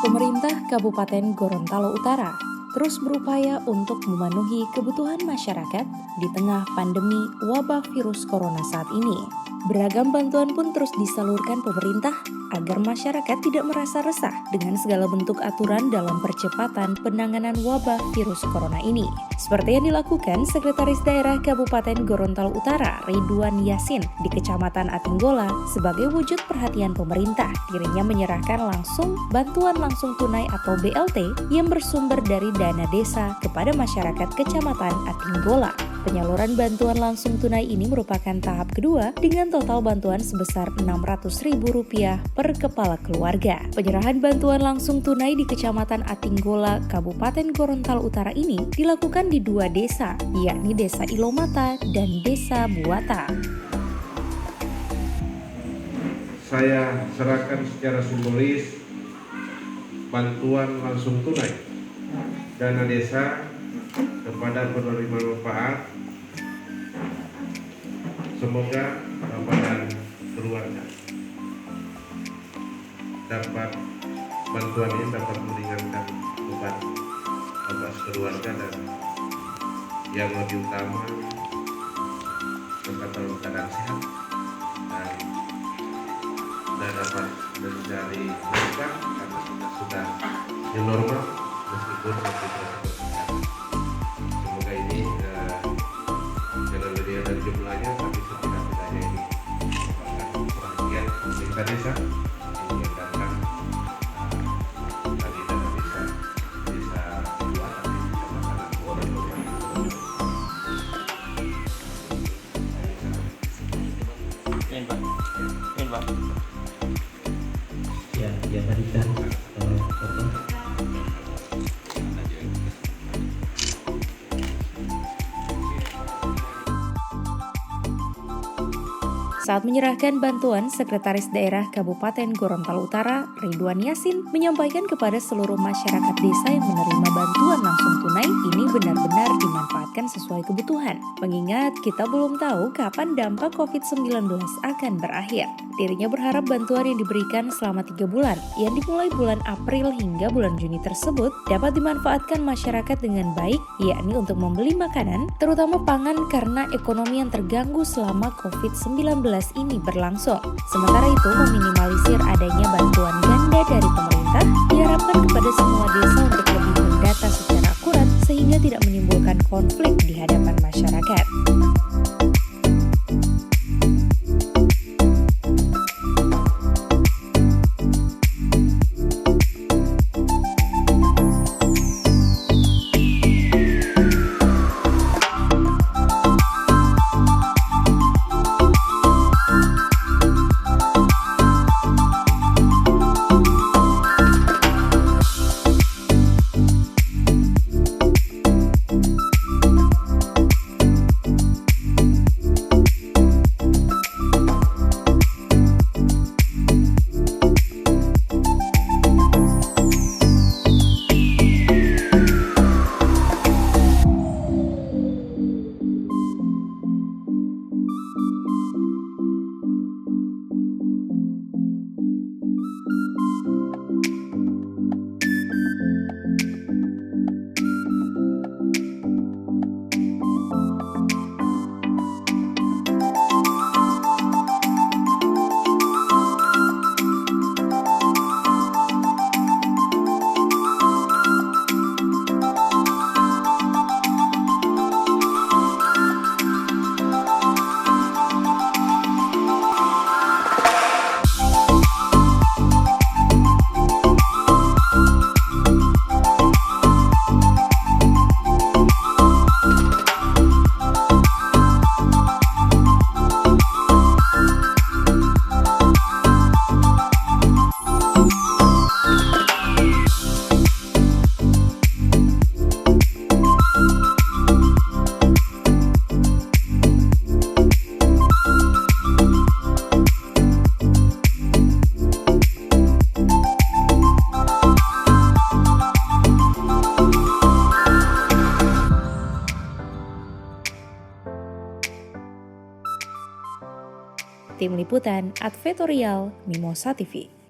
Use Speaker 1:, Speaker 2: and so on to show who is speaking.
Speaker 1: Pemerintah Kabupaten Gorontalo Utara terus berupaya untuk memenuhi kebutuhan masyarakat di tengah pandemi wabah virus corona saat ini. Beragam bantuan pun terus disalurkan pemerintah agar masyarakat tidak merasa resah dengan segala bentuk aturan dalam percepatan penanganan wabah virus corona ini. Seperti yang dilakukan Sekretaris Daerah Kabupaten Gorontalo Utara, Ridwan Yasin, di Kecamatan Atinggola sebagai wujud perhatian pemerintah. Dirinya menyerahkan langsung bantuan langsung tunai atau BLT yang bersumber dari dana desa kepada masyarakat Kecamatan Atinggola. Penyaluran bantuan langsung tunai ini merupakan tahap kedua dengan total bantuan sebesar Rp600.000 per kepala keluarga. Penyerahan bantuan langsung tunai di Kecamatan Atinggola, Kabupaten Gorontalo Utara ini dilakukan di dua desa, yakni Desa Ilomata dan Desa Buata.
Speaker 2: Saya serahkan secara simbolis bantuan langsung tunai dana desa kepada penerima manfaat. Semoga Bapak dan keluarga dapat bantuan ini dapat meringankan beban Bapak keluarga dan yang lebih utama tetap dalam keadaan sehat dan dapat mencari nafkah karena kita sudah new normal meskipun masih berada. Semoga ini jangan lebih dari jumlahnya, tapi setidak-tidaknya ini merupakan perhatian pemerintah desa yang datang dari dana desa Buatan di Kecamatan Gorontalo.
Speaker 3: Ini Pak.
Speaker 4: Ya tadi kan
Speaker 1: Saat menyerahkan bantuan, Sekretaris Daerah Kabupaten Gorontalo Utara, Ridwan Yasin, menyampaikan kepada seluruh masyarakat desa yang menerima bantuan langsung tunai ini benar-benar dimanfaatkan sesuai kebutuhan. Mengingat kita belum tahu kapan dampak COVID-19 akan berakhir. Dirinya berharap bantuan yang diberikan selama 3 bulan, yang dimulai bulan April hingga bulan Juni tersebut, dapat dimanfaatkan masyarakat dengan baik, yakni untuk membeli makanan, terutama pangan karena ekonomi yang terganggu selama COVID-19 ini berlangsung. Sementara itu, meminimalisir adanya bantuan ganda dari pemerintah diharapkan kepada semua desa untuk lebih mendata secara akurat sehingga tidak menimbulkan konflik di hadapan masyarakat. Tim Liputan Advertorial Mimosa TV.